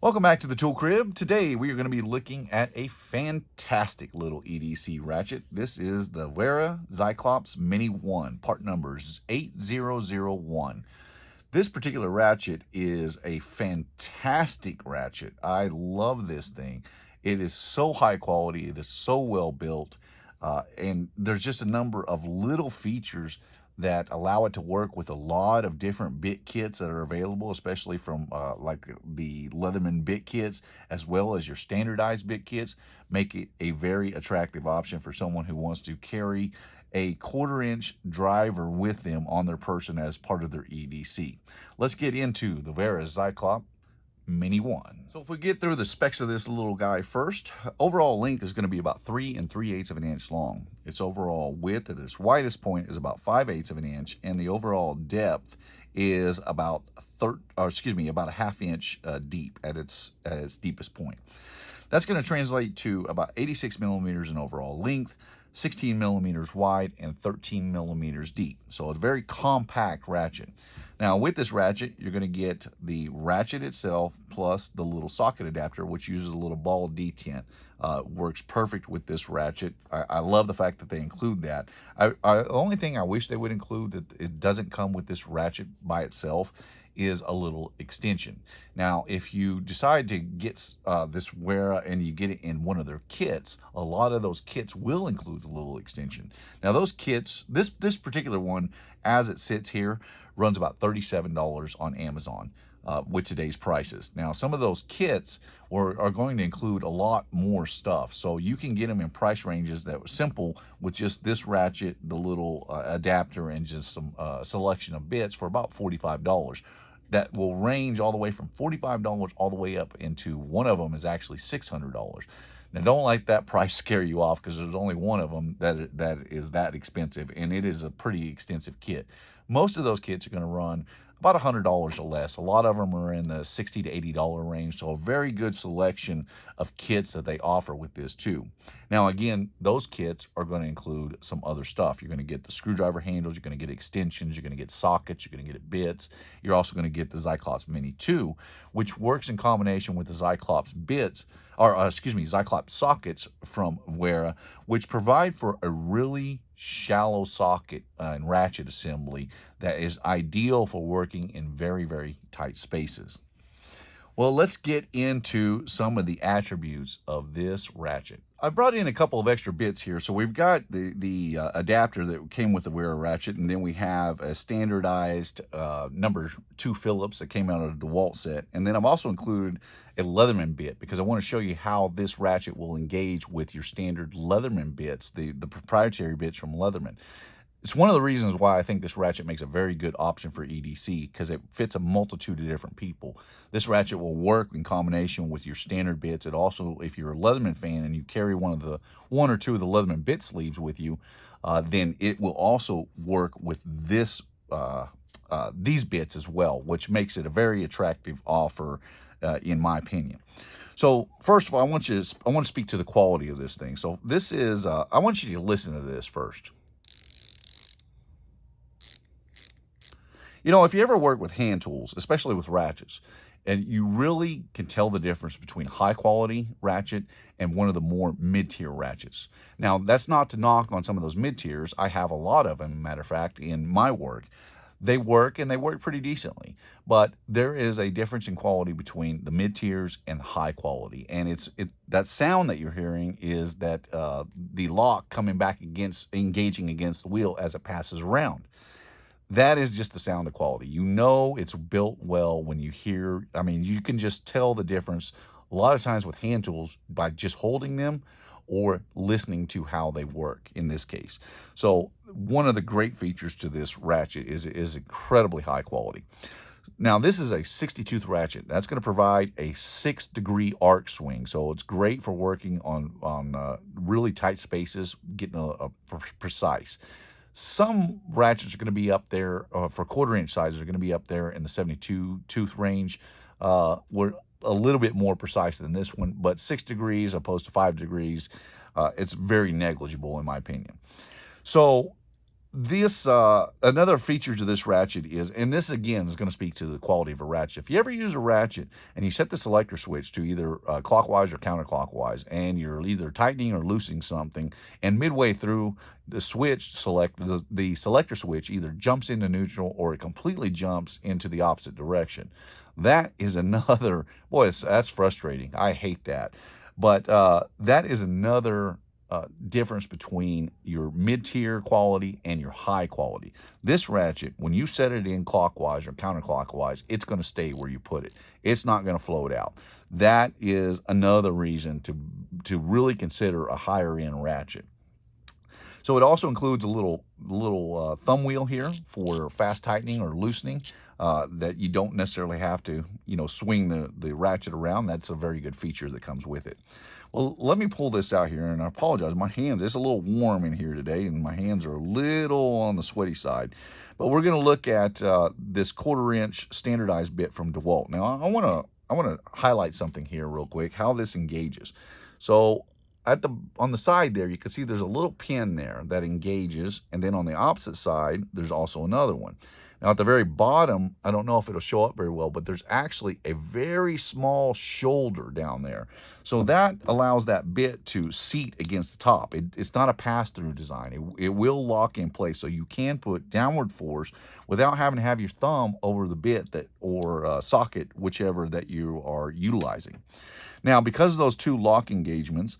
Welcome back to the Tool Crib. Today we are going to be looking at a fantastic little EDC ratchet. This is the Wera Zyklop's Mini 1, part numbers 8001. This particular ratchet is a fantastic ratchet. I love this thing. It is so high quality, it is so well built, and there's just a number of little features that allow it to work with a lot of different bit kits that are available, especially from like the Leatherman bit kits, as well as your standardized bit kits, make it a very attractive option for someone who wants to carry a 1/4-inch driver with them on their person as part of their EDC. Let's get into the Wera Zyklop Mini 1. So if we get through the specs of this little guy first, overall length is going to be about 3 3/8 of an inch long. Its overall width at its widest point is about 5/8 of an inch, and the overall depth is about about a 1/2 inch deep at its deepest point. That's going to translate to about 86 millimeters in overall length, 16 millimeters wide, and 13 millimeters deep. So a very compact ratchet. Now with this ratchet, you're going to get the ratchet itself plus the little socket adapter, which uses a little ball detent. Works perfect with this ratchet. I love the fact that they include that. The only thing I wish they would include that it doesn't come with this ratchet by itself is a little extension. Now, if you decide to get this Wera and you get it in one of their kits, a lot of those kits will include a little extension. Now, those kits, this particular one, as it sits here, runs about $37 on Amazon with today's prices. Now, some of those kits are going to include a lot more stuff, so you can get them in price ranges that were simple with just this ratchet, the little adapter, and just some selection of bits for about $45. That will range all the way from $45 all the way up into one of them is actually $600. Now, don't let that price scare you off, because there's only one of them that is that expensive, and it is a pretty extensive kit. Most of those kits are going to run about $100 or less. A lot of them are in the $60 to $80 range, so a very good selection of kits that they offer with this too. Now again, those kits are going to include some other stuff. You're going to get the screwdriver handles, you're going to get extensions, you're going to get sockets, you're going to get bits. You're also going to get the Zyklop's Mini 2, which works in combination with the Zyklop's bits, Zyklop sockets from Wera, which provide for a really shallow socket and ratchet assembly that is ideal for working in very, very tight spaces. Well, let's get into some of the attributes of this ratchet. I brought in a couple of extra bits here. So we've got the adapter that came with the Wera ratchet, and then we have a standardized number 2 Phillips that came out of the DeWalt set. And then I've also included a Leatherman bit, because I want to show you how this ratchet will engage with your standard Leatherman bits, the proprietary bits from Leatherman. It's one of the reasons why I think this ratchet makes a very good option for EDC, because it fits a multitude of different people. This ratchet will work in combination with your standard bits. It also, if you're a Leatherman fan and you carry one or two of the Leatherman bit sleeves with you, then it will also work with this these bits as well, which makes it a very attractive offer, in my opinion. So first of all, I want to speak to the quality of this thing. So this is I want you to listen to this first. You know, if you ever work with hand tools, especially with ratchets, and you really can tell the difference between high quality ratchet and one of the more mid-tier ratchets. Now, that's not to knock on some of those mid-tiers. I have a lot of them, matter of fact, in my work. They work, and they work pretty decently, but there is a difference in quality between the mid-tiers and the high quality. And that sound that you're hearing is that the lock coming back engaging against the wheel as it passes around. That is just the sound of quality. You know it's built well when you hear, I mean, you can just tell the difference a lot of times with hand tools by just holding them or listening to how they work in this case. So one of the great features to this ratchet is incredibly high quality. Now, this is a 60-tooth ratchet. That's going to provide a 6-degree arc swing, so it's great for working on really tight spaces, getting a precise. Some ratchets are going to be up there for 1/4-inch sizes are going to be up there in the 72-tooth range. We're a little bit more precise than this one, but 6 degrees opposed to 5 degrees, it's very negligible in my opinion. So This another feature to this ratchet is, and this again is going to speak to the quality of a ratchet. If you ever use a ratchet and you set the selector switch to either clockwise or counterclockwise, and you're either tightening or loosening something, and midway through the switch the selector switch either jumps into neutral or it completely jumps into the opposite direction. That is another boy. That's frustrating. I hate that. But that is another difference between your mid-tier quality and your high quality. This ratchet, when you set it in clockwise or counterclockwise, it's going to stay where you put it. It's not going to float out. That is another reason to really consider a higher end ratchet. So it also includes a little thumb wheel here for fast tightening or loosening that you don't necessarily have to, swing the ratchet around. That's a very good feature that comes with it. Well, let me pull this out here, and I apologize. My hands, it's a little warm in here today, and my hands are a little on the sweaty side. But we're going to look at this 1/4 inch standardized bit from DeWalt. Now, I want to highlight something here real quick, how this engages. So on the side there, you can see there's a little pin there that engages, and then on the opposite side, there's also another one. Now, at the very bottom, I don't know if it'll show up very well, but there's actually a very small shoulder down there. So that allows that bit to seat against the top. It's not a pass-through design. It will lock in place, so you can put downward force without having to have your thumb over the bit or socket, whichever that you are utilizing. Now, because of those two lock engagements,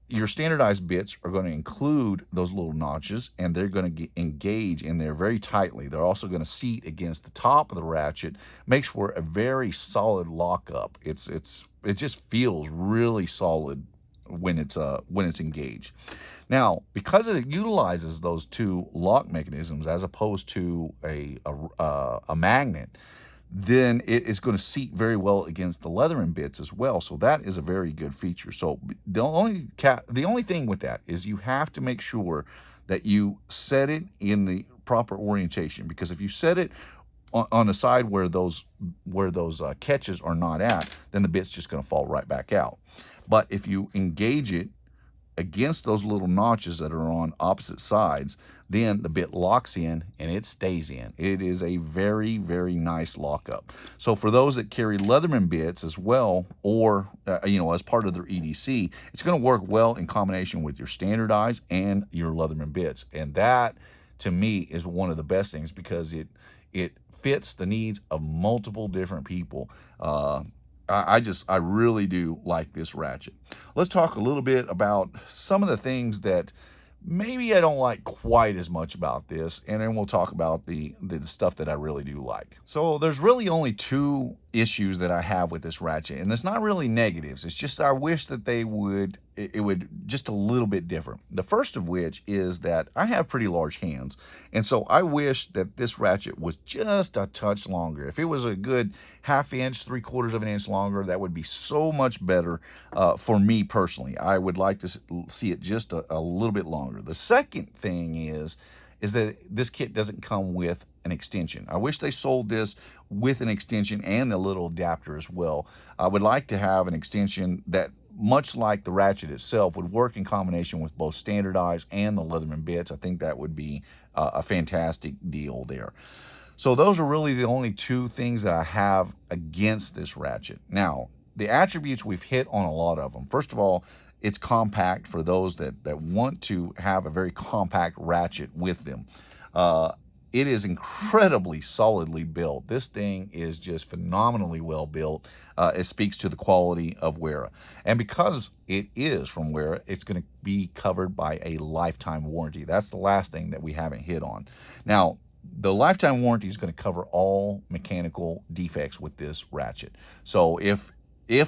your standardized bits are going to include those little notches, and they're going to engage in there very tightly. They're also going to seat against the top of the ratchet, makes for a very solid lockup. It just feels really solid when it's engaged. Now, because it utilizes those two lock mechanisms as opposed to a magnet, then it is going to seat very well against the leathering bits as well. So that is a very good feature. So the only thing with that is you have to make sure that you set it in the proper orientation, because if you set it on the side where those catches are not at, then the bit's just going to fall right back out. But if you engage it against those little notches that are on opposite sides, then the bit locks in and it stays in. It is a very, very nice lockup. So for those that carry Leatherman bits as well, or as part of their EDC, it's going to work well in combination with your standardized and your Leatherman bits. And that, to me, is one of the best things, because it fits the needs of multiple different people. I really do like this ratchet. Let's talk a little bit about some of the things that maybe I don't like quite as much about this, and then we'll talk about the stuff that I really do like. So there's really only two issues that I have with this ratchet, and it's not really negatives. It's just I wish that it would just a little bit different. The first of which is that I have pretty large hands, and so I wish that this ratchet was just a touch longer. If it was a good 1/2 inch, 3/4 of an inch longer, that would be so much better for me personally. I would like to see it just a little bit longer. The second thing is that this kit doesn't come with an extension. I wish they sold this with an extension and a little adapter as well. I would like to have an extension that, much like the ratchet itself, would work in combination with both standardized and the Leatherman bits. I think that would be a fantastic deal there. So those are really the only two things that I have against this ratchet. Now, the attributes, we've hit on a lot of them. First of all, it's compact for those that want to have a very compact ratchet with them. It is incredibly solidly built. This thing is just phenomenally well built. It speaks to the quality of Wera. And because it is from Wera, it's going to be covered by a lifetime warranty. That's the last thing that we haven't hit on. Now, the lifetime warranty is going to cover all mechanical defects with this ratchet. So if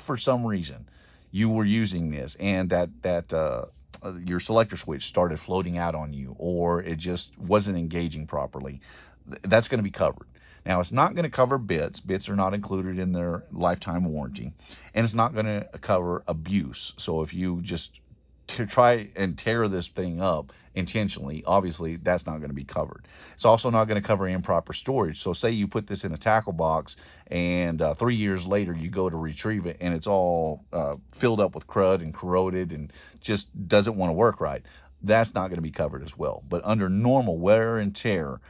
for some reason you were using this and your selector switch started floating out on you, or it just wasn't engaging properly, that's going to be covered. Now, it's not going to cover bits. Bits are not included in their lifetime warranty, and it's not going to cover abuse. So if you just try and tear this thing up intentionally, obviously that's not going to be covered. It's also not going to cover improper storage. So say you put this in a tackle box and 3 years later you go to retrieve it and it's all filled up with crud and corroded and just doesn't want to work right. that's not going to be covered as well. But under normal wear and tear,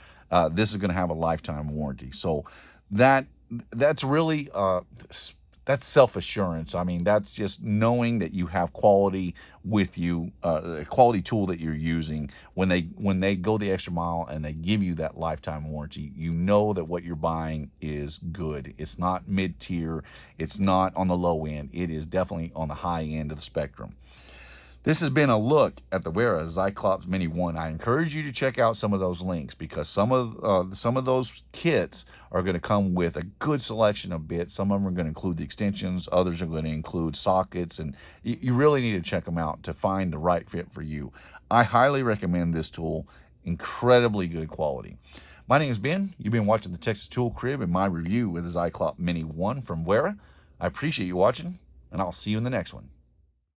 this is going to have a lifetime warranty. So that's really that's self-assurance. I mean, that's just knowing that you have quality with you, a quality tool that you're using. When they go the extra mile and they give you that lifetime warranty, you know that what you're buying is good. It's not mid-tier. It's not on the low end. It is definitely on the high end of the spectrum. This has been a look at the Wera Zyklop Mini 1. I encourage you to check out some of those links, because some of those kits are going to come with a good selection of bits. Some of them are going to include the extensions. Others are going to include sockets, and you really need to check them out to find the right fit for you. I highly recommend this tool. Incredibly good quality. My name is Ben. You've been watching the Texas Tool Crib and my review with the Zyklop Mini 1 from Wera. I appreciate you watching, and I'll see you in the next one.